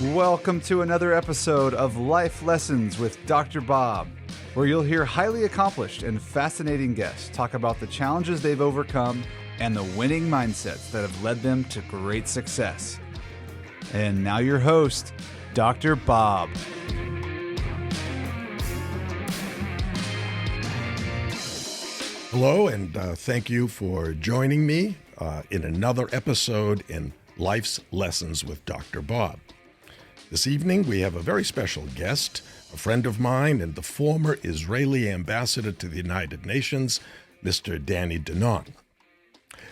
Welcome to another episode of Life Lessons with Dr. Bob, where you'll hear highly accomplished and fascinating guests talk about the challenges they've overcome and the winning mindsets that have led them to great success. And now your host, Dr. Bob. Hello, and thank you for joining me in another episode in Life's Lessons with Dr. Bob. This evening, we have a very special guest, a friend of mine and the former Israeli ambassador to the United Nations, Mr. Danny Danon.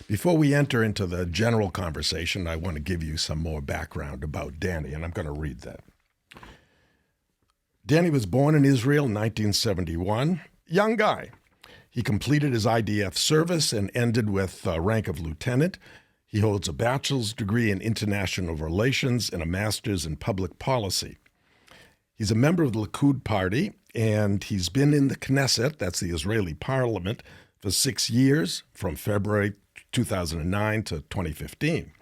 Before we enter into the general conversation, I want to give you some more background about Danny, and I'm going to read that. Danny was born in Israel in 1971, young guy. He completed his IDF service and ended with rank of lieutenant. He holds a bachelor's degree in international relations and a master's in public policy. He's a member of the Likud party, and he's been in the Knesset, that's the Israeli parliament, for 6 years, from February 2009 to 2015.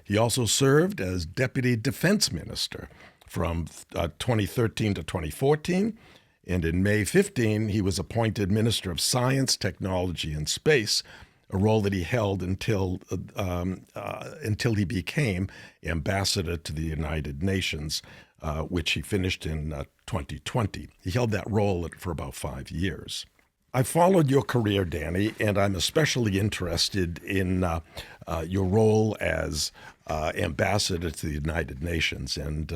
He also served as deputy defense minister from 2013 to 2014, and in May 15, he was appointed Minister of Science, Technology, and Space, a role that he held until he became ambassador to the United Nations, which he finished in 2020. He held that role for about 5 years. I followed your career, Danny, and I'm especially interested in your role as ambassador to the United Nations. And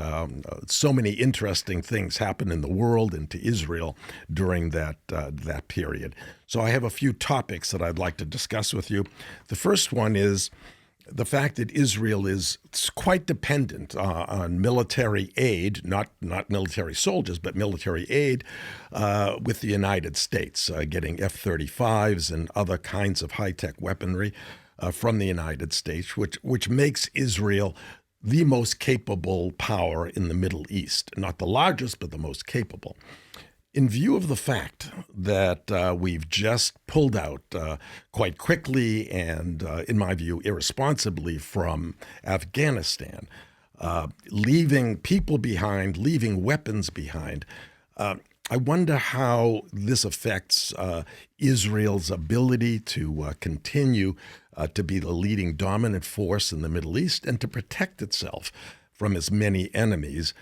so many interesting things happened in the world and to Israel during that period. So I have a few topics that I'd like to discuss with you. The first one is the fact that Israel is quite dependent on military aid, not military soldiers, but military aid with the United States, getting F-35s and other kinds of high-tech weaponry from the United States, which makes Israel the most capable power in the Middle East. Not the largest, but the most capable. In view of the fact that we've just pulled out quite quickly and, in my view, irresponsibly from Afghanistan, leaving people behind, leaving weapons behind, I wonder how this affects Israel's ability to continue to be the leading dominant force in the Middle East and to protect itself from its many enemies.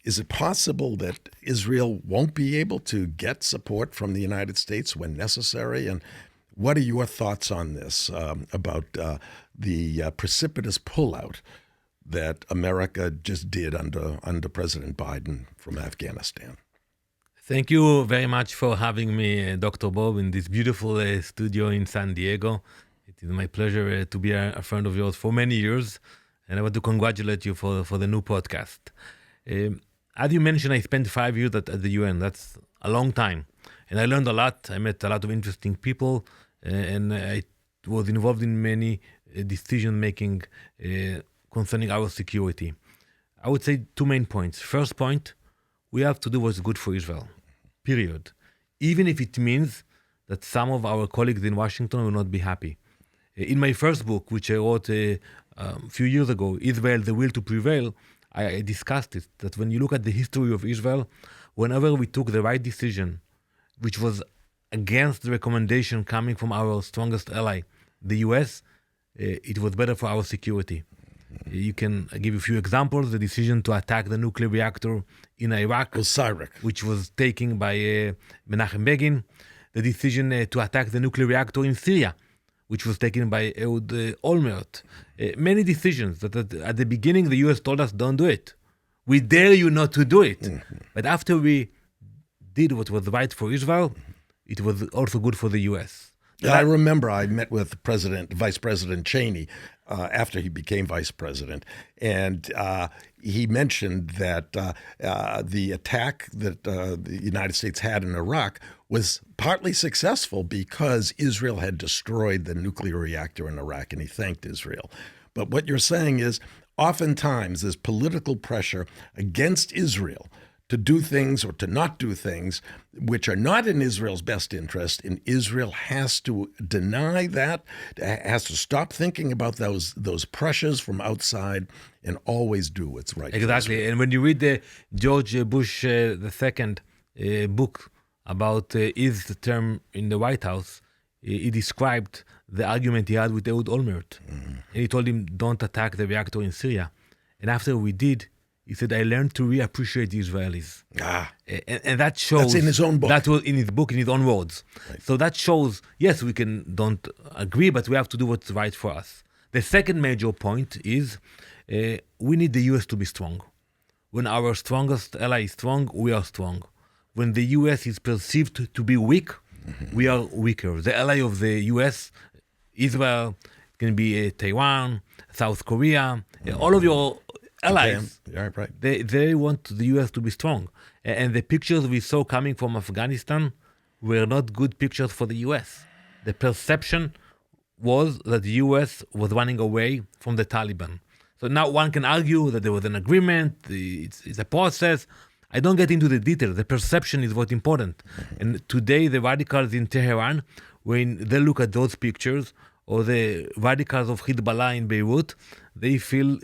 Is it possible that Israel won't be able to get support from the United States when necessary? And what are your thoughts on this, about the precipitous pullout that America just did under President Biden from Afghanistan? Thank you very much for having me, Dr. Bob, in this beautiful studio in San Diego. It is my pleasure to be a friend of yours for many years, and I want to congratulate you for the new podcast. As you mentioned, I spent 5 years at the UN. That's a long time. And I learned a lot. I met a lot of interesting people. And I was involved in many decision-making concerning our security. I would say 2 main points. First point, we have to do what's good for Israel, period. Even if it means that some of our colleagues in Washington will not be happy. In my first book, which I wrote a few years ago, Israel, the Will to Prevail, I discussed it, that when you look at the history of Israel, whenever we took the right decision, which was against the recommendation coming from our strongest ally, the US, it was better for our security. You can give a few examples. The decision to attack the nuclear reactor in Iraq, which was taken by Menachem Begin. The decision to attack the nuclear reactor in Syria, which was taken by Ehud Olmert. Many decisions that at the beginning the US told us, don't do it. We dare you not to do it. Mm-hmm. But after we did what was right for Israel, it was also good for the US. Yeah, I remember I met with Vice President Cheney after he became vice president, and he mentioned that the attack that the United States had in Iraq was partly successful because Israel had destroyed the nuclear reactor in Iraq, and he thanked Israel. But what you're saying is oftentimes there's political pressure against Israel to do things or to not do things which are not in Israel's best interest, and Israel has to deny that, has to stop thinking about those pressures from outside and always do what's right. Exactly. And when you read the George Bush II book about his term in the White House, he described the argument he had with Ehud Olmert. And he told him, don't attack the reactor in Syria. And after we did, he said, I learned to reappreciate the Israelis. And that shows... That's in his own book. That was in his book, in his own words. Right. So that shows, yes, we don't agree, but we have to do what's right for us. The second major point is we need the U.S. to be strong. When our strongest ally is strong, we are strong. When the U.S. is perceived to be weak, we are weaker. The ally of the U.S., Israel, can be Taiwan, South Korea, all of your allies, right. They want the U.S. to be strong. And the pictures we saw coming from Afghanistan were not good pictures for the U.S. The perception was that the U.S. was running away from the Taliban. So now one can argue that there was an agreement, it's a process. I don't get into the details. The perception is what's important. And today the radicals in Tehran, when they look at those pictures, or the radicals of Hezbollah in Beirut, they feel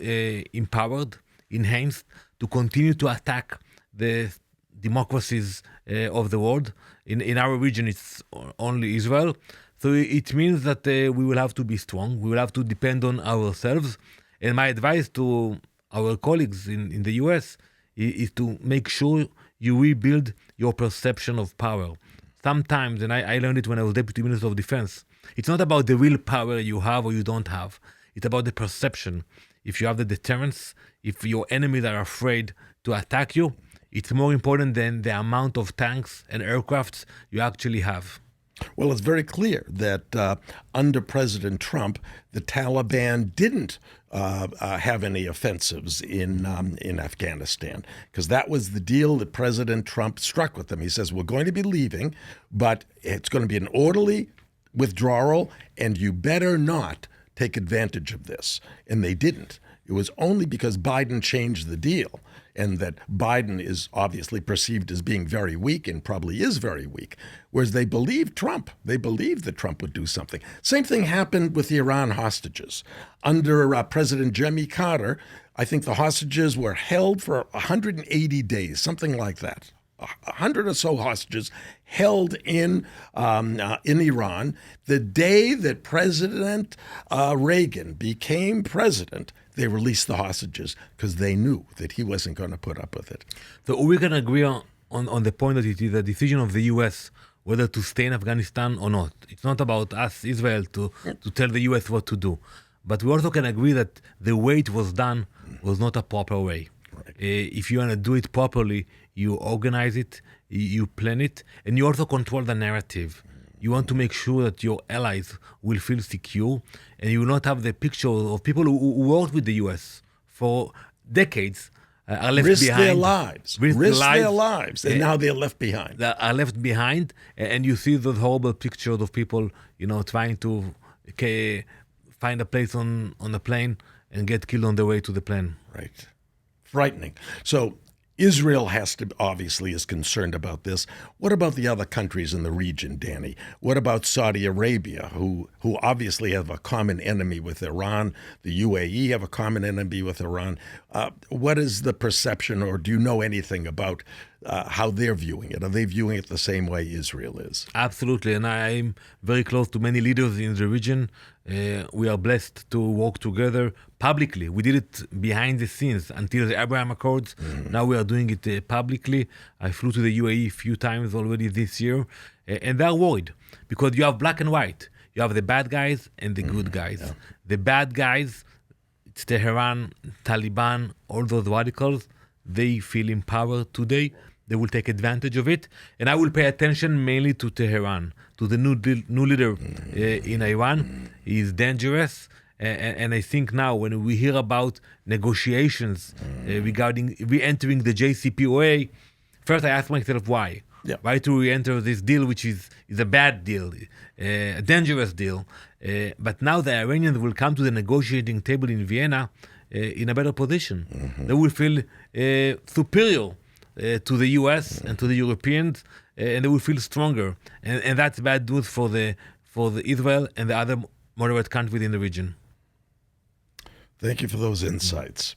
empowered, enhanced to continue to attack the democracies of the world. In our region, it's only Israel. So it means that we will have to be strong. We will have to depend on ourselves. And my advice to our colleagues in the US is to make sure you rebuild your perception of power. Sometimes, and I learned it when I was Deputy Minister of Defense, it's not about the real power you have or you don't have. It's about the perception. If you have the deterrence, if your enemies are afraid to attack you, it's more important than the amount of tanks and aircrafts you actually have. Well, it's very clear that under President Trump, the Taliban didn't have any offensives in Afghanistan, because that was the deal that President Trump struck with them. He says, we're going to be leaving, but it's going to be an orderly withdrawal, and you better not take advantage of this. And they didn't. It was only because Biden changed the deal, and that Biden is obviously perceived as being very weak, and probably is very weak, whereas they believed Trump. They believed that Trump would do something. Same thing happened with the Iran hostages. Under President Jimmy Carter, I think the hostages were held for 180 days, something like that. 100 or so hostages held in Iran. The day that President Reagan became president, they released the hostages because they knew that he wasn't going to put up with it. So we can agree on the point that it is a decision of the U.S. whether to stay in Afghanistan or not. It's not about us, Israel, to tell the U.S. what to do. But we also can agree that the way it was done was not a proper way. Right. If you want to do it properly, you organize it, you plan it, and you also control the narrative. You want to make sure that your allies will feel secure, and you will not have the picture of people who worked with the U.S. for decades are left risk behind. Their lives. Risk their lives, and now they're left behind. They are left behind, and you see those horrible pictures of people, trying to find a place on a plane and get killed on the way to the plane. Right. Frightening. So Israel obviously is concerned about this. What about the other countries in the region, Danny? What about Saudi Arabia, who obviously have a common enemy with Iran? The UAE have a common enemy with Iran. What is the perception, or do you know anything about how they're viewing it? Are they viewing it the same way Israel is? Absolutely, and I'm very close to many leaders in the region. We are blessed to work together publicly. We did it behind the scenes until the Abraham Accords. Mm-hmm. Now we are doing it publicly. I flew to the UAE a few times already this year, and they're worried because you have black and white. You have the bad guys and the good guys. Yeah. The bad guys, it's Tehran, Taliban, all those radicals. They feel empowered today. They will take advantage of it. And I will pay attention mainly to Tehran, to the new leader in Iran. He is dangerous. And I think now when we hear about negotiations regarding re-entering the JCPOA, first I ask myself why. Yeah. Why to re-enter this deal, which is a bad deal, a dangerous deal. But now the Iranians will come to the negotiating table in Vienna in a better position. Mm-hmm. They will feel superior to the U.S. and to the Europeans, and they will feel stronger. And that's bad news for the Israel and the other moderate countries in the region. Thank you for those insights.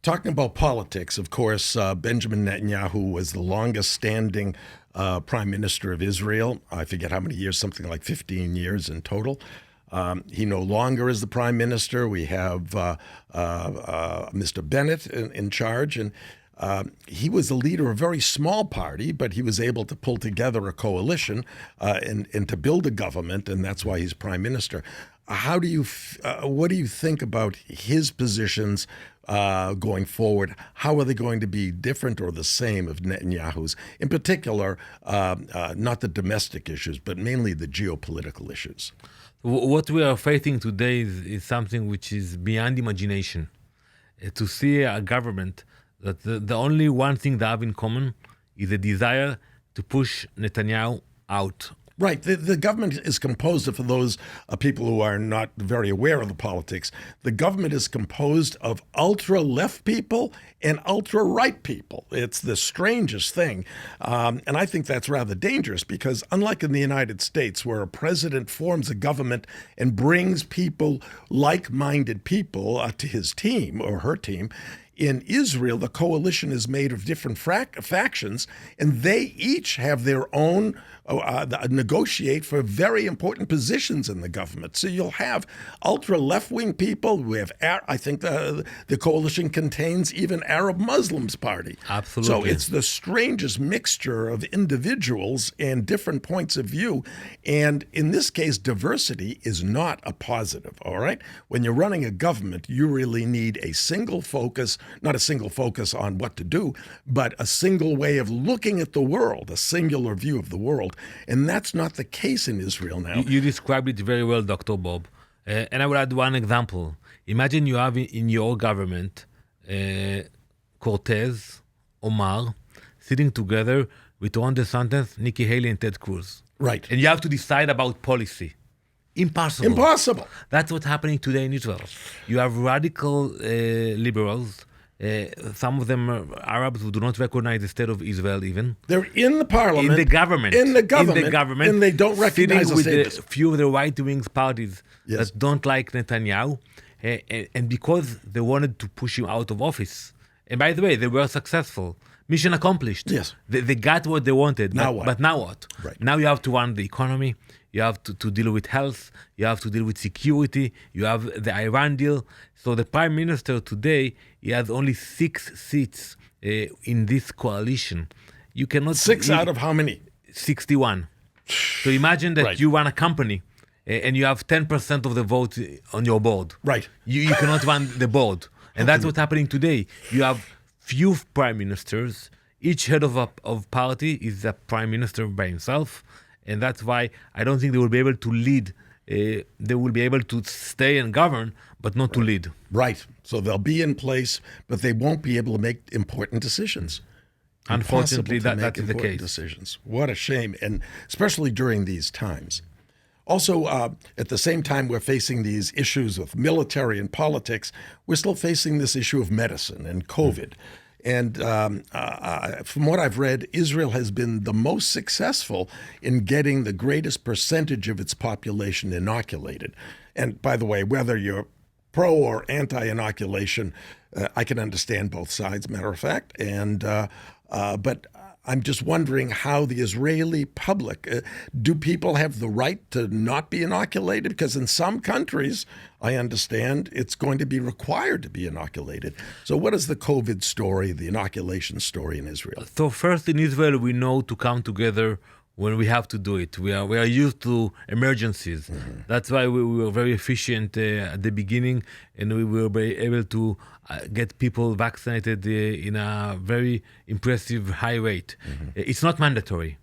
Talking about politics, of course, Benjamin Netanyahu was the longest-standing prime minister of Israel. I forget how many years, something like 15 years in total. He no longer is the prime minister. We have Mr. Bennett in charge, and he was the leader of a very small party, but he was able to pull together a coalition and to build a government, and that's why he's prime minister. What do you think about his positions going forward? How are they going to be different or the same of Netanyahu's? In particular, not the domestic issues, but mainly the geopolitical issues. What we are facing today is something which is beyond imagination. To see a government that the only one thing they have in common is a desire to push Netanyahu out. Right. The government is composed of, for those people who are not very aware of the politics, the government is composed of ultra-left people and ultra-right people. It's the strangest thing. And I think that's rather dangerous because unlike in the United States, where a president forms a government and brings people, like-minded people, to his team or her team, in Israel, the coalition is made of different factions, and they each have their own, negotiate for very important positions in the government. So you'll have ultra-left-wing people. We have, I think the coalition contains even Arab Muslims party. Absolutely. So it's the strangest mixture of individuals and different points of view. And in this case, diversity is not a positive, all right? When you're running a government, you really need a single focus, not a single focus on what to do, but a single way of looking at the world, a singular view of the world. And that's not the case in Israel now. You described it very well, Dr. Bob. And I will add one example. Imagine you have in your government Cortez, Omar, sitting together with Ron DeSantis, Nikki Haley, and Ted Cruz. Right. And you have to decide about policy. Impossible. Impossible. That's what's happening today in Israel. You have radical liberals, some of them are Arabs who do not recognize the state of Israel even. They're in the parliament. In the government. And they don't recognize the sitting state. with a few of the right-wing parties Yes. that don't like Netanyahu. And because they wanted to push him out of office. And by the way, they were successful. Mission accomplished. Yes. They got what they wanted. Now what? But now what? Right. Now you have to run the economy. You have to deal with health. You have to deal with security. You have the Iran deal. So the prime minister today, he has only 6 seats in this coalition. You cannot... 6 out of how many? 61. So imagine that Right. you run a company and you have 10% of the vote on your board. Right. You cannot run the board. And that's what's happening today. You have few prime ministers. Each head of party is a prime minister by himself. And that's why I don't think they will be able to lead. They will be able to stay and govern, but not to lead. Right. So they'll be in place, but they won't be able to make important decisions. Unfortunately, Impossible to that make is the important case. Decisions. What a shame, and especially during these times. Also, at the same time we're facing these issues with military and politics, we're still facing this issue of medicine and COVID. And from what I've read, Israel has been the most successful in getting the greatest percentage of its population inoculated. And by the way, whether you're pro or anti-inoculation, I can understand both sides, matter of fact. But I'm just wondering how the Israeli public, do people have the right to not be inoculated? Because in some countries, I understand it's going to be required to be inoculated. So what is the COVID story, the inoculation story in Israel? So first in Israel, we know to come together when we have to do it. We are used to emergencies. Mm-hmm. That's why we were very efficient at the beginning, and we were able to get people vaccinated in a very impressive high rate. Mm-hmm. It's not mandatory.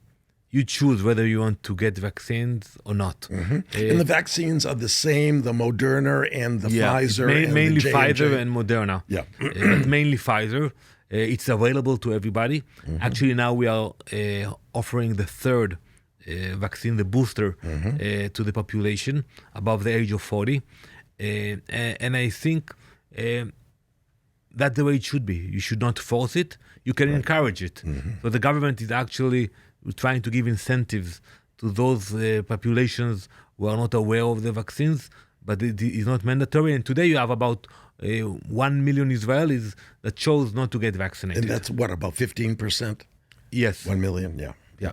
You choose whether you want to get vaccines or not. Mm-hmm. And the vaccines are the same, the Moderna and the Pfizer and mainly the J&J. Pfizer and Moderna. Yeah. But mainly Pfizer. It's available to everybody. Mm-hmm. Actually, now we are offering the third vaccine, the booster, to the population above the age of 40. And I think that's the way it should be. You should not force it. You can encourage it. So the government is actually trying to give incentives to those populations who are not aware of the vaccines, but it is not mandatory. And today you have about 1 million Israelis that chose not to get vaccinated. And that's what, about 15%? Yes. 1 million, yeah. Yeah.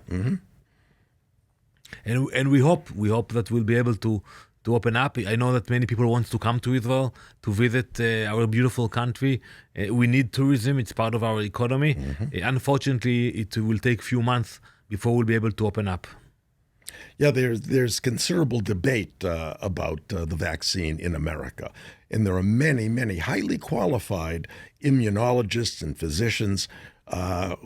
And we hope that we'll be able to open up. I know that many people want to come to Israel to visit our beautiful country. We need tourism. It's part of our economy. Unfortunately, it will take a few months before we'll be able to open up. Yeah, there's considerable debate about the vaccine in America. And there are many, many highly qualified immunologists and physicians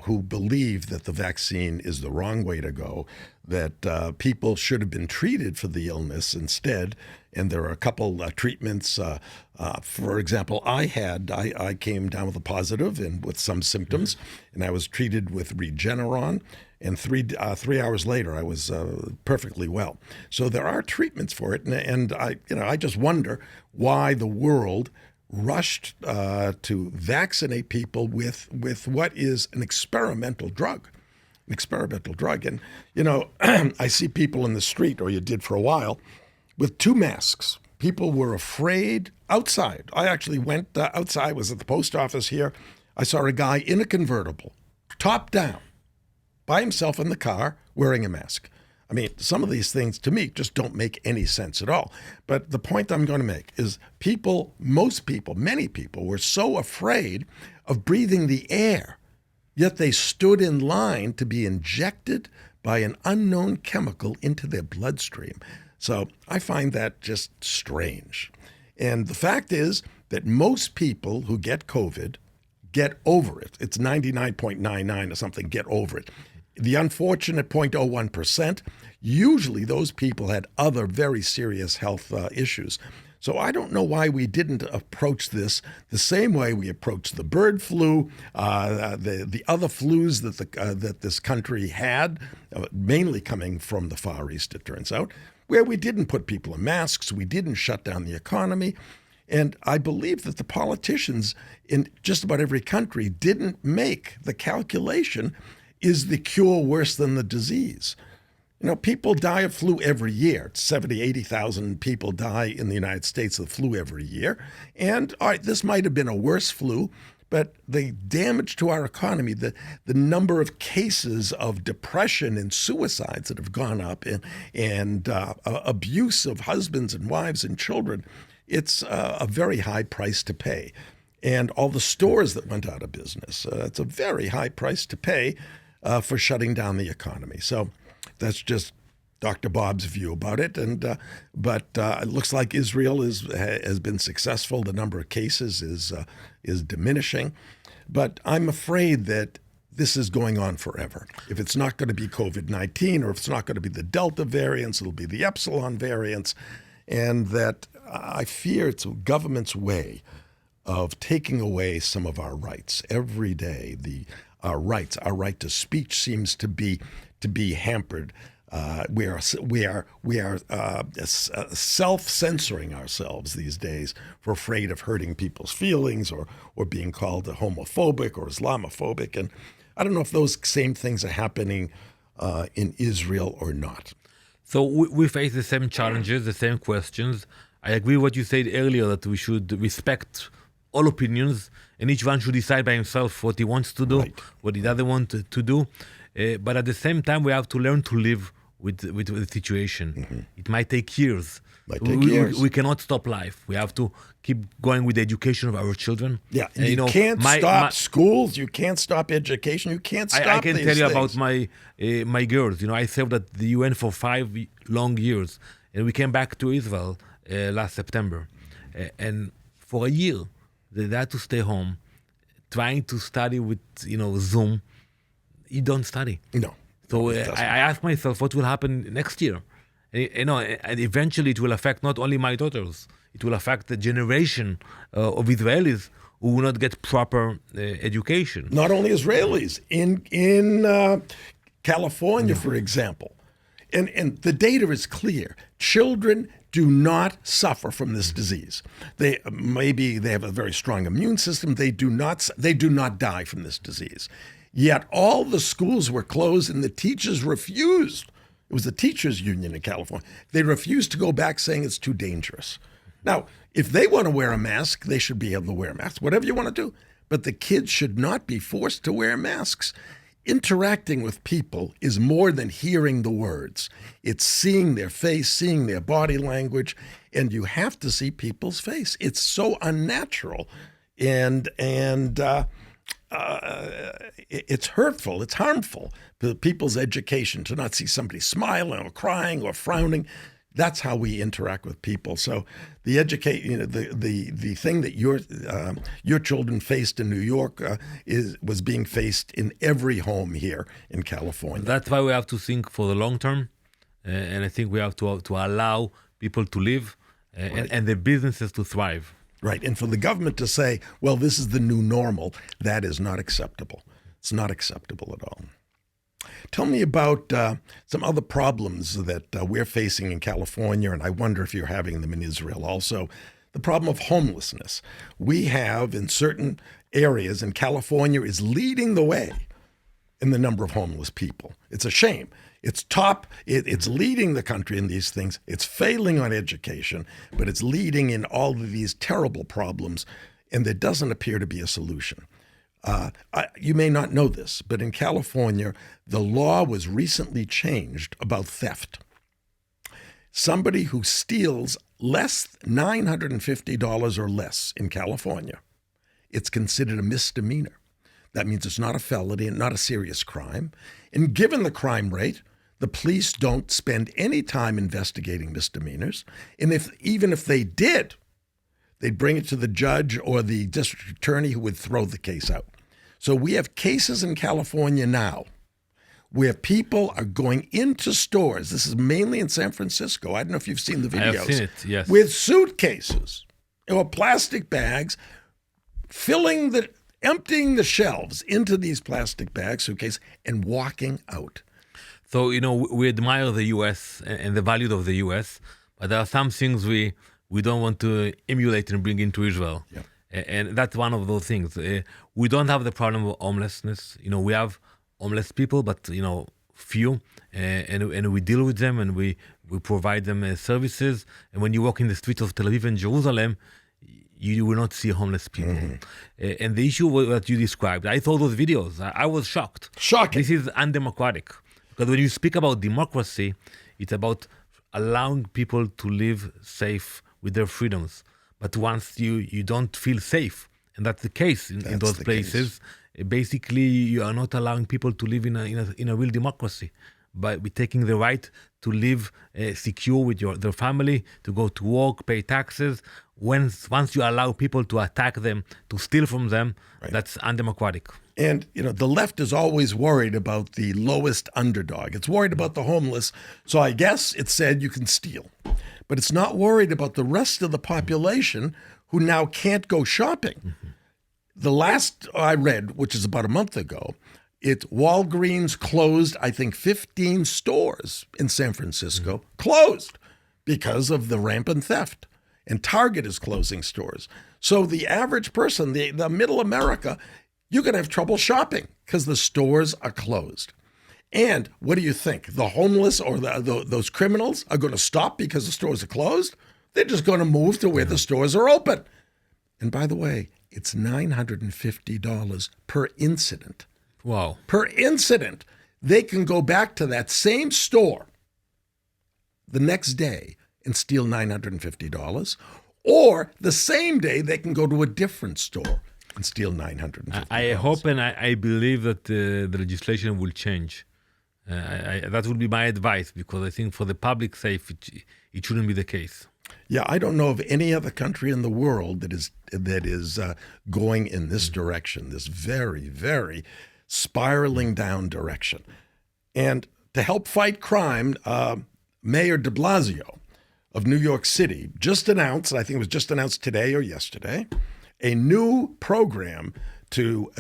who believe that the vaccine is the wrong way to go, that people should have been treated for the illness instead. And there are a couple treatments. For example, I came down with a positive and with some symptoms, and I was treated with Regeneron. And 3 hours later, I was perfectly well. So there are treatments for it, and I just wonder why the world rushed to vaccinate people with what is an experimental drug. And I see people in the street, or you did for a while, with 2 masks. People were afraid outside. I actually went outside. I was at the post office here. I saw a guy in a convertible, top down, by himself in the car, wearing a mask. I mean, some of these things, to me, just don't make any sense at all. But the point I'm going to make is many people were so afraid of breathing the air, yet they stood in line to be injected by an unknown chemical into their bloodstream. So I find that just strange. And the fact is that most people who get COVID get over it. It's 99.99 or something, get over it. The unfortunate 0.01%, usually those people had other very serious health issues. So I don't know why we didn't approach this the same way we approached the bird flu, the other flus that this country had, mainly coming from the Far East, it turns out, where we didn't put people in masks, we didn't shut down the economy. And I believe that the politicians in just about every country didn't make the calculation, is the cure worse than the disease? People die of flu every year. 70, 80,000 people die in the United States of flu every year. And all right, this might have been a worse flu, but the damage to our economy, the number of cases of depression and suicides that have gone up, and abuse of husbands and wives and children, it's a very high price to pay. And all the stores that went out of business, it's a very high price to pay for shutting down the economy. So that's just Dr. Bob's view about it. But it looks like Israel has been successful. The number of cases is diminishing. But I'm afraid that this is going on forever. If it's not going to be COVID-19, or if it's not going to be the Delta variants, it'll be the Epsilon variants. And that I fear it's a government's way of taking away some of our rights every day. Our right to speech seems to be hampered. We are self-censoring ourselves these days for afraid of hurting people's feelings or being called homophobic or Islamophobic. And I don't know if those same things are happening in Israel or not. So we face the same challenges, the same questions. I agree with what you said earlier, that we should respect all opinions, and each one should decide by himself what he wants to do, right, what he doesn't want to do. But at the same time, we have to learn to live with the situation. It might take years. We cannot stop life. We have to keep going with the education of our children. Yeah, and you can't stop schools. You can't stop education. You can't stop I can tell you about my girls. I served at the UN for 5 long years, and we came back to Israel last September. And for a year, they had to stay home, trying to study with Zoom. You don't study. No. So I asked myself, what will happen next year? And eventually it will affect not only my daughters, it will affect the generation of Israelis who will not get proper education. Not only Israelis, in California, for example. And the data is clear. Children do not suffer from this disease. They have a very strong immune system. They do not die from this disease. Yet all the schools were closed and the teachers refused. It was the teachers union in California. They refused to go back, saying it's too dangerous. Now, if they want to wear a mask, they should be able to wear a mask, whatever you want to do. But the kids should not be forced to wear masks. Interacting with people is more than hearing the words. It's seeing their face, seeing their body language, and you have to see people's face. It's so unnatural, and it's hurtful. It's harmful to people's education to not see somebody smiling or crying or frowning. That's how we interact with people. So the thing that your children faced in New York was being faced in every home here in California. That's why we have to think for the long term, and I think we have to allow people to live and the businesses to thrive. Right, and for the government to say, well, this is the new normal, that is not acceptable. It's not acceptable at all. Tell me about some other problems that we're facing in California, and I wonder if you're having them in Israel also. The problem of homelessness. We have in certain areas, and California is leading the way in the number of homeless people. It's a shame. It's it's leading the country in these things. It's failing on education, but it's leading in all of these terrible problems, and there doesn't appear to be a solution. You may not know this, but in California, the law was recently changed about theft. Somebody who steals $950 or less in California, it's considered a misdemeanor. That means it's not a felony and not a serious crime. And given the crime rate, the police don't spend any time investigating misdemeanors. And even if they did, they'd bring it to the judge or the district attorney who would throw the case out. So we have cases in California now where people are going into stores. This is mainly in San Francisco. I don't know if you've seen the videos. I've seen it, yes. With suitcases or plastic bags, emptying the shelves into these plastic bags, suitcases, and walking out. So, we admire the U.S. and the values of the U.S., but there are some things we don't want to emulate and bring into Israel. Yeah. And that's one of those things. We don't have the problem of homelessness. We have homeless people, but, few. And we deal with them and we provide them services. And when you walk in the streets of Tel Aviv and Jerusalem, you will not see homeless people. Mm-hmm. And the issue that you described, I saw those videos. I was shocked. Shocking. This is undemocratic. Because when you speak about democracy, it's about allowing people to live safe with their freedoms. But once you don't feel safe, and that's the case in those places, basically you are not allowing people to live in a real democracy. By taking the right to live secure with their family, to go to work, pay taxes. Once you allow people to attack them, to steal from them, right, that's undemocratic. And, the left is always worried about the lowest underdog. It's worried about the homeless. So I guess it said you can steal. But it's not worried about the rest of the population who now can't go shopping. Mm-hmm. The last I read, which is about a month ago, Walgreens closed, I think, 15 stores in San Francisco, closed because of the rampant theft. And Target is closing stores. So the average person, the middle America, you're going to have trouble shopping because the stores are closed. And what do you think? The homeless or those criminals are going to stop because the stores are closed? They're just going to move to where the stores are open. And by the way, it's $950 per incident. Wow. Per incident. They can go back to that same store the next day and steal $950. Or the same day they can go to a different store and steal $950. I hope and I believe that the legislation will change. That would be my advice, because I think for the public safety, it shouldn't be the case. Yeah, I don't know of any other country in the world that is going in this direction, this very, very spiraling down direction. And to help fight crime, Mayor de Blasio of New York City just announced, I think it was just announced today or yesterday, a new program to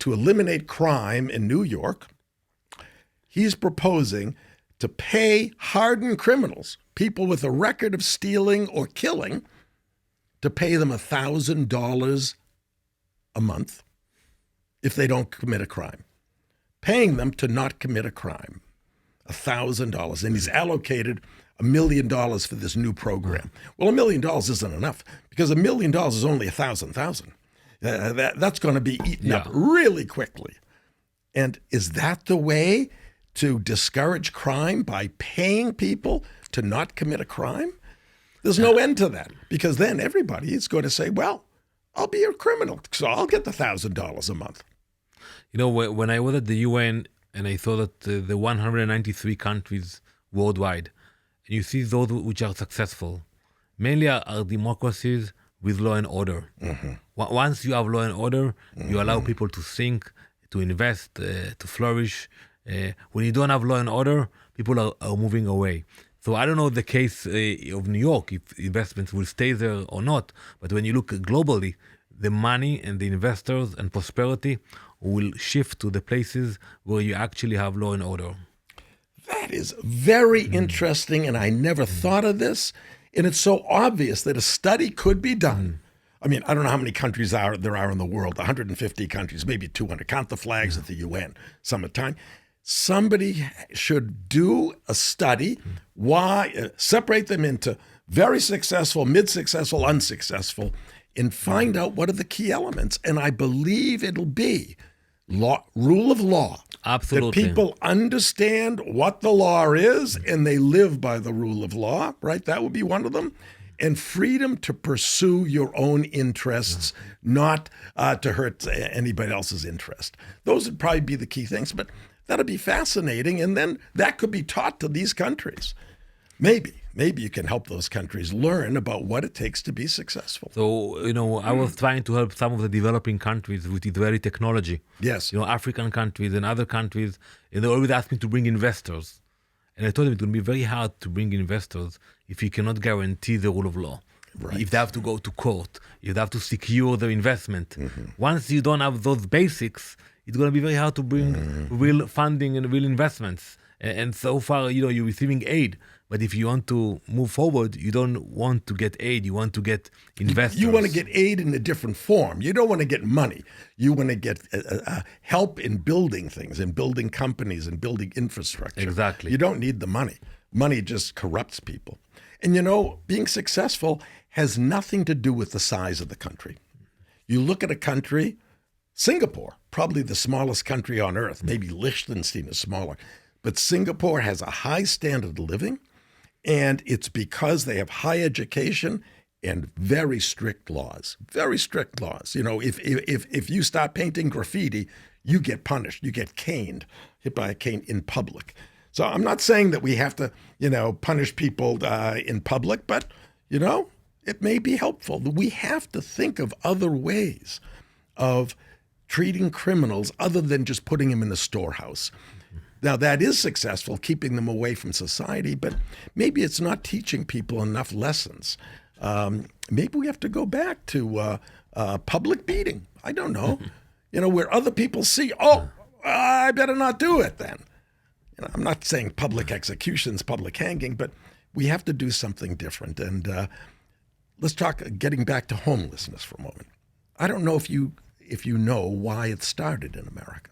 eliminate crime in New York. He's proposing to pay hardened criminals people with a record of stealing or killing to pay them $1,000 a month if they don't commit a crime. Paying them to not commit a crime. $1,000. And he's allocated $1 million for this new program. Well, $1 million isn't enough because $1 million is only 1,000. That's going to be eaten up really quickly. And is that the way to discourage crime, by paying people to not commit a crime? There's no end to that, because then everybody is going to say, well, I'll be a criminal, so I'll get the $1,000 a month. You know, when I was at the UN and I saw that the 193 countries worldwide, and you see those which are successful, mainly are democracies with law and order. Once you have law and order, you allow people to think, to invest, to flourish. When you don't have law and order, people are moving away. So I don't know the case of New York, if investments will stay there or not. But when you look globally, the money and the investors and prosperity will shift to the places where you actually have law and order. That is very interesting, and I never thought of this. And it's so obvious that a study could be done. I mean, I don't know how many countries there are in the world, 150 countries, maybe 200. Count the flags at the UN some at a time. Somebody should do a study, separate them into very successful, mid-successful, unsuccessful, and find out what are the key elements. And I believe it'll be rule of law. Absolutely. That people understand what the law is and they live by the rule of law, right? That would be one of them. And freedom to pursue your own interests, not to hurt anybody else's interest. Those would probably be the key things, but that'd be fascinating. And then that could be taught to these countries. Maybe you can help those countries learn about what it takes to be successful. So, you know, I was trying to help some of the developing countries with Israeli technology. Yes. You know, African countries and other countries, and they always ask me to bring investors. And I told them it will be very hard to bring investors if you cannot guarantee the rule of law. Right. If they have to go to court, if they have to secure their investment. Once you don't have those basics, it's going to be very hard to bring real funding and real investments. And so far, you know, you're receiving aid. But if you want to move forward, you don't want to get aid. You want to get investors. You want to get aid in a different form. You don't want to get money. You want to get help in building things, in building companies, and building infrastructure. Exactly. You don't need the money. Money just corrupts people. And you know, being successful has nothing to do with the size of the country. You look at a country, Singapore, probably the smallest country on earth. Maybe Liechtenstein is smaller. But Singapore has a high standard of living. And it's because they have high education and very strict laws. Very strict laws. You know, if you start painting graffiti, you get punished. You get caned, hit by a cane in public. So I'm not saying that we have to, you know, punish people in public, but, you know, it may be helpful. We have to think of other ways of treating criminals other than just putting them in the storehouse. Now, that is successful, keeping them away from society, but maybe it's not teaching people enough lessons. Maybe we have to go back to public beating. I don't know. You know, where other people see, I better not do it then. You know, I'm not saying public executions, public hanging, but we have to do something different. And let's talk, getting back to homelessness for a moment. I don't know if you know why it started in America.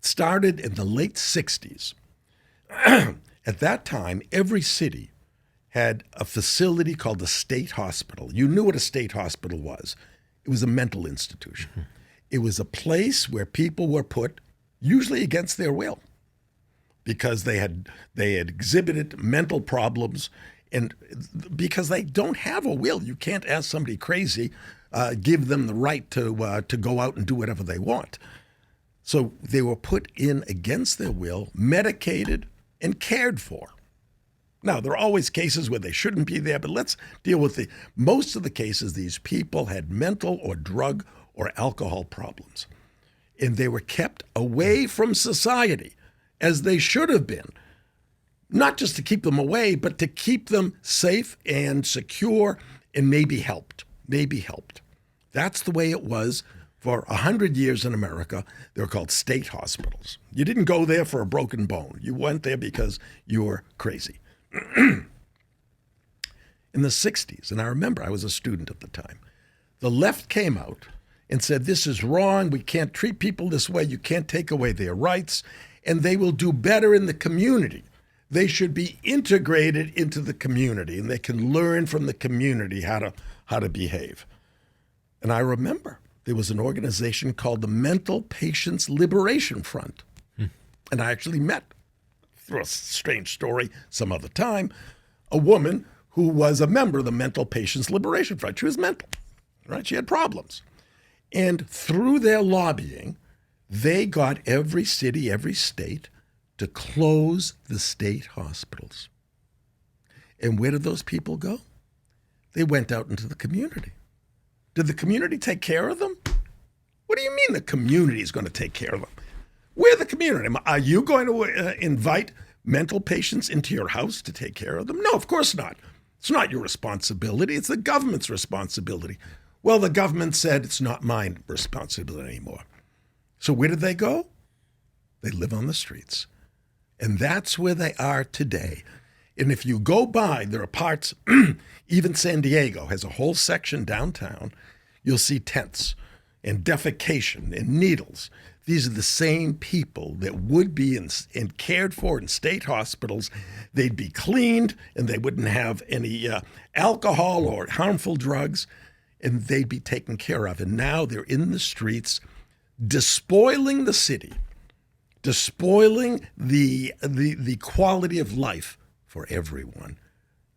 Started in the late 60s. At that time, every city had a facility called a state hospital. You knew what a state hospital was. It was a mental institution. It was a place where people were put, usually against their will, because they had exhibited mental problems, and because they don't have a will. You can't ask somebody crazy, give them the right to go out and do whatever they want. So they were put in against their will, medicated, and cared for. Now, there are always cases where they shouldn't be there, but let's deal with most of the cases. These people had mental or drug or alcohol problems, and they were kept away from society as they should have been, not just to keep them away, but to keep them safe and secure and maybe helped. That's the way it was. For 100 years in America, they were called state hospitals. You didn't go there for a broken bone. You went there because you were crazy. In the 60s, and I remember I was a student at the time, the left came out and said, this is wrong, we can't treat people this way, you can't take away their rights, and they will do better in the community. They should be integrated into the community, and they can learn from the community how to behave. And I remember there was an organization called the Mental Patients Liberation Front. And I actually met, through a strange story some other time, a woman who was a member of the Mental Patients Liberation Front. She was mental, right? She had problems. And through their lobbying, they got every city, every state to close the state hospitals. And where did those people go? They went out into the community. Did the community take care of them? What do you mean the community is going to take care of them? We're the community. Are you going to invite mental patients into your house to take care of them? No, of course not. It's not your responsibility. It's the government's responsibility. Well, the government said it's not my responsibility anymore. So where did they go? They live on the streets. And that's where they are today. And if you go by, there are parts, even San Diego has a whole section downtown. You'll see tents and defecation and needles. These are the same people that would be in cared for in state hospitals. They'd be cleaned, and they wouldn't have any alcohol or harmful drugs, and they'd be taken care of. And now they're in the streets, despoiling the city, despoiling the quality of life for everyone,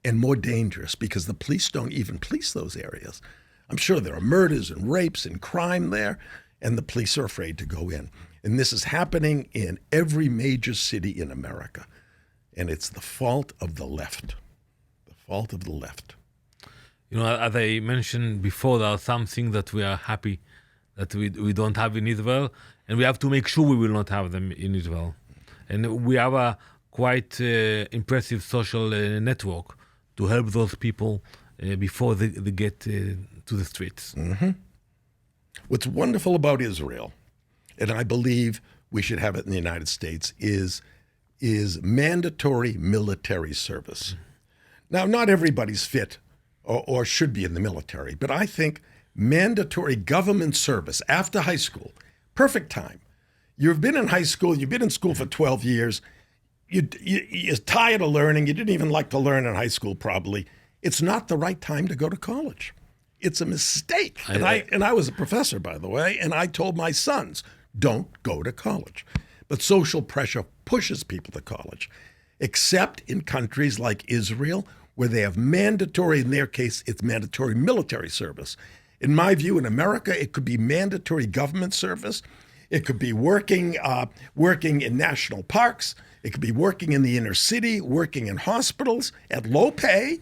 and more dangerous because the police don't even police those areas. I'm sure there are murders and rapes and crime there, and the police are afraid to go in. And this is happening in every major city in America. And it's the fault of the left. The fault of the left. You know, as I mentioned before, there are some things that we are happy that we don't have in Israel, and we have to make sure we will not have them in Israel. And we have a quite impressive social network to help those people before they get to the streets. Mm-hmm. What's wonderful about Israel, and I believe we should have it in the United States, is mandatory military service. Now, not everybody's fit or should be in the military, but I think mandatory government service after high school, perfect time. You've been in high school, you've been in school for 12 years, you're tired of learning, you didn't even like to learn in high school probably. It's not the right time to go to college. It's a mistake. And I was a professor, by the way, and I told my sons, don't go to college. But social pressure pushes people to college, except in countries like Israel, where they have mandatory, in their case, it's mandatory military service. In my view, in America, it could be mandatory government service. It could be working in national parks. It could be working in the inner city, working in hospitals at low pay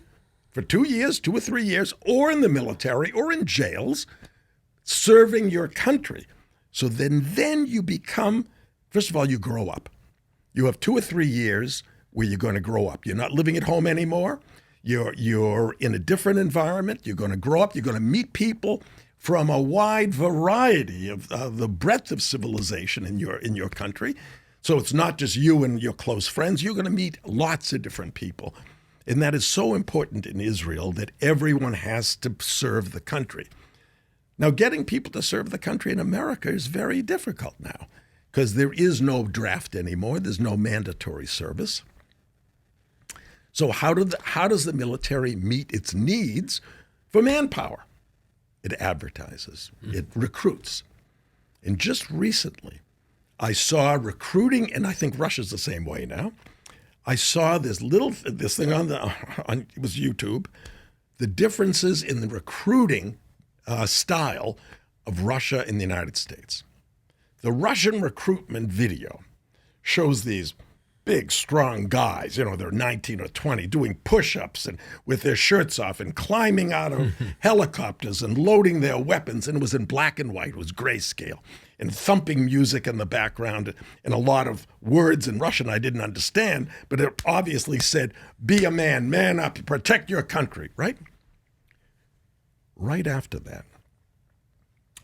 for 2 years, 2 or 3 years, or in the military or in jails, serving your country. So then you become, first of all, you grow up. You have 2 or 3 years where you're going to grow up. You're not living at home anymore. You're in a different environment. You're going to grow up. You're going to meet people from a wide variety of the breadth of civilization in your country. So it's not just you and your close friends. You're going to meet lots of different people. And that is so important in Israel that everyone has to serve the country. Now, getting people to serve the country in America is very difficult now because there is no draft anymore. There's no mandatory service. So how does the military meet its needs for manpower? It advertises. It recruits. And just recently, I saw recruiting, and I think Russia's the same way now. I saw this thing on it was YouTube, the differences in the recruiting style of Russia and the United States. The Russian recruitment video shows these big, strong guys, they're 19 or 20, doing push-ups and with their shirts off and climbing out of helicopters and loading their weapons. And it was in black and white, it was grayscale, and thumping music in the background and a lot of words in Russian I didn't understand, but it obviously said, be a man, man up, protect your country, right? Right after that,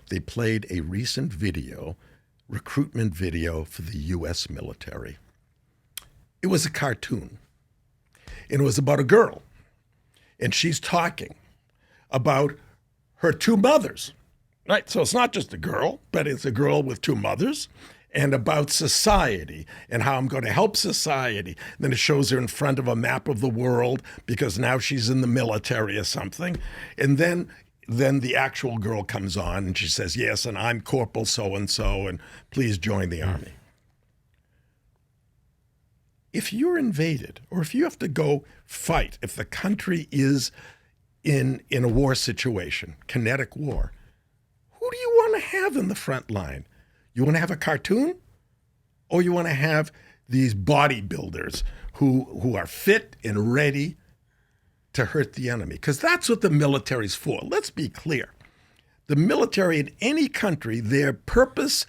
they played a recent video, recruitment video for the U.S. military. It was a cartoon. And it was about a girl. And she's talking about her two mothers, right? So it's not just a girl, but it's a girl with two mothers, and about society and how I'm going to help society. Then it shows her in front of a map of the world because now she's in the military or something. And then the actual girl comes on and she says, yes, and I'm Corporal so-and-so, and please join the army. If you're invaded, or if you have to go fight, if the country is in a war situation, kinetic war, who do you want to have in the front line? You want to have a cartoon? Or you want to have these bodybuilders who are fit and ready to hurt the enemy? Because that's what the military's for. Let's be clear. The military in any country, their purpose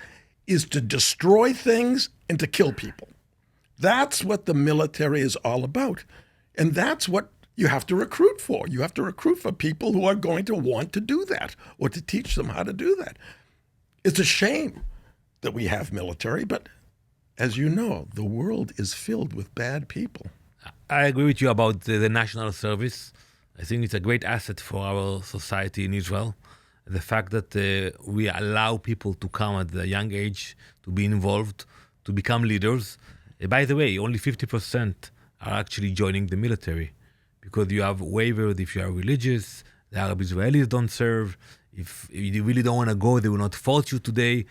is to destroy things and to kill people. That's what the military is all about. And that's what you have to recruit for. You have to recruit for people who are going to want to do that or to teach them how to do that. It's a shame that we have military, but as you know, the world is filled with bad people. I agree with you about the national service. I think it's a great asset for our society in Israel. The fact that we allow people to come at a young age, to be involved, to become leaders. By the way, only 50% are actually joining the military because you have wavered if you are religious. The Arab Israelis don't serve. If you really don't want to go, they will not force you today.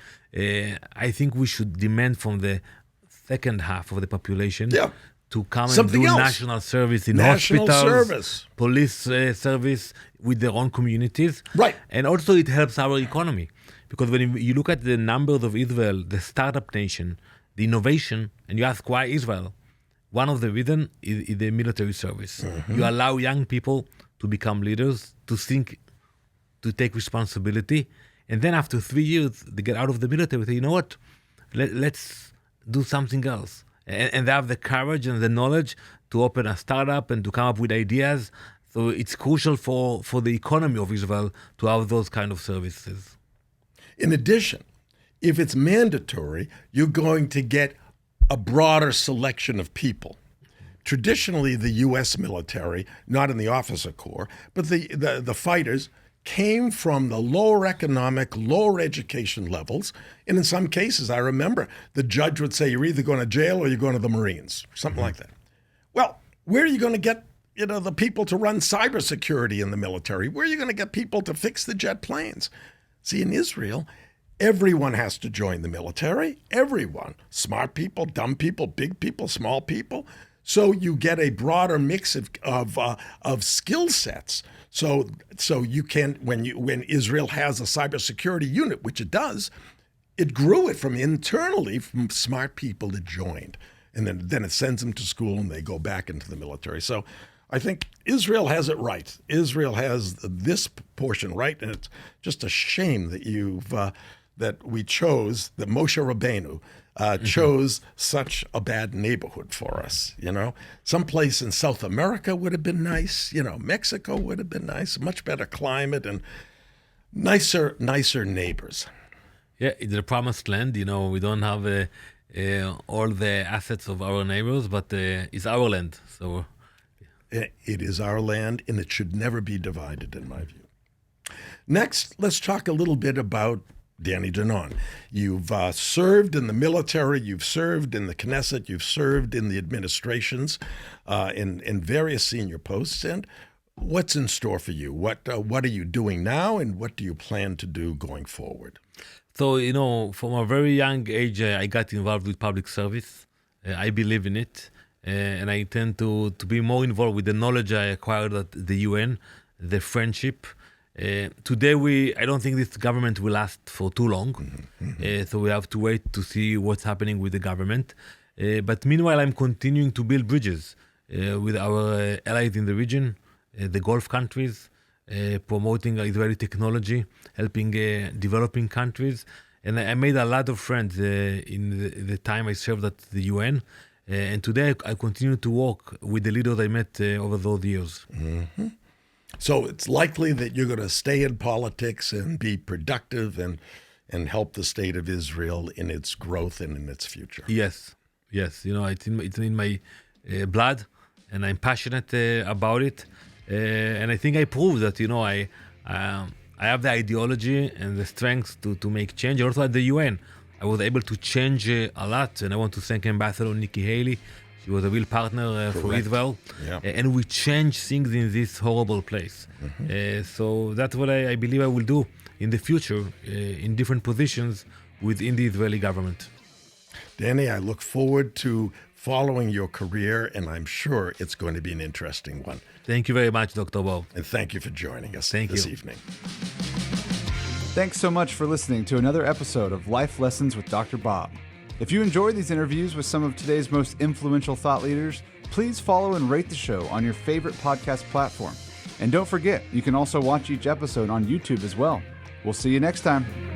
I think we should demand from the second half of the population to come Something and do else. national service in National hospitals, service. police service with their own communities. Right. And also it helps our economy. Because when you look at the numbers of Israel, the startup nation, the innovation, and you ask why Israel, one of the reasons is the military service. Mm-hmm. You allow young people to become leaders, to think, to take responsibility. And then after 3 years, they get out of the military. They say, you know what, let's do something else. And they have the courage and the knowledge to open a startup and to come up with ideas. So it's crucial for the economy of Israel to have those kind of services. In addition, if it's mandatory, you're going to get a broader selection of people. Traditionally, the U.S. military, not in the officer corps, but the fighters came from the lower economic, lower education levels. And in some cases, I remember the judge would say, you're either going to jail or you're going to the Marines, something like that. Well, where are you going to get the people to run cybersecurity in the military? Where are you going to get people to fix the jet planes? See, in Israel, everyone has to join the military. Everyone. Smart people, dumb people, big people, small people. So you get a broader mix of skill sets. So you can, when Israel has a cybersecurity unit, which it does, it grew it from internally from smart people that joined. And then it sends them to school and they go back into the military. So I think Israel has it right. Israel has this portion right. And it's just a shame that that we chose, that Moshe Rabbeinu chose such a bad neighborhood for us, Someplace in South America would have been nice, Mexico would have been nice, much better climate and nicer neighbors. Yeah, it's the promised land, we don't have all the assets of our neighbors, but it's our land, so... It is our land, and it should never be divided, in my view. Next, let's talk a little bit about Danny Danon. You've served in the military, you've served in the Knesset, you've served in the administrations, in various senior posts. And what's in store for you? What are you doing now, and what do you plan to do going forward? So, from a very young age, I got involved with public service. I believe in it. And I intend to be more involved with the knowledge I acquired at the UN, the friendship. Today, I don't think this government will last for too long. Mm-hmm. So we have to wait to see what's happening with the government. But meanwhile, I'm continuing to build bridges with our allies in the region, the Gulf countries, promoting Israeli technology, helping developing countries. And I made a lot of friends in the time I served at the UN. And today I continue to work with the leaders I met over those years. Mm-hmm. So it's likely that you're going to stay in politics and be productive and help the state of Israel in its growth and in its future. Yes. It's in my blood. and I'm passionate about it. And I think I proved that, I have the ideology and the strength to make change. Also at the UN, I was able to change a lot, and I want to thank Ambassador Nikki Haley. She was a real partner for Israel, and we changed things in this horrible place. So that's what I believe I will do in the future in different positions within the Israeli government. Danny, I look forward to following your career, and I'm sure it's going to be an interesting one. Thank you very much, Dr. Bob. And thank you for joining us this evening. Thanks so much for listening to another episode of Life Lessons with Dr. Bob. If you enjoyed these interviews with some of today's most influential thought leaders, please follow and rate the show on your favorite podcast platform. And don't forget, you can also watch each episode on YouTube as well. We'll see you next time.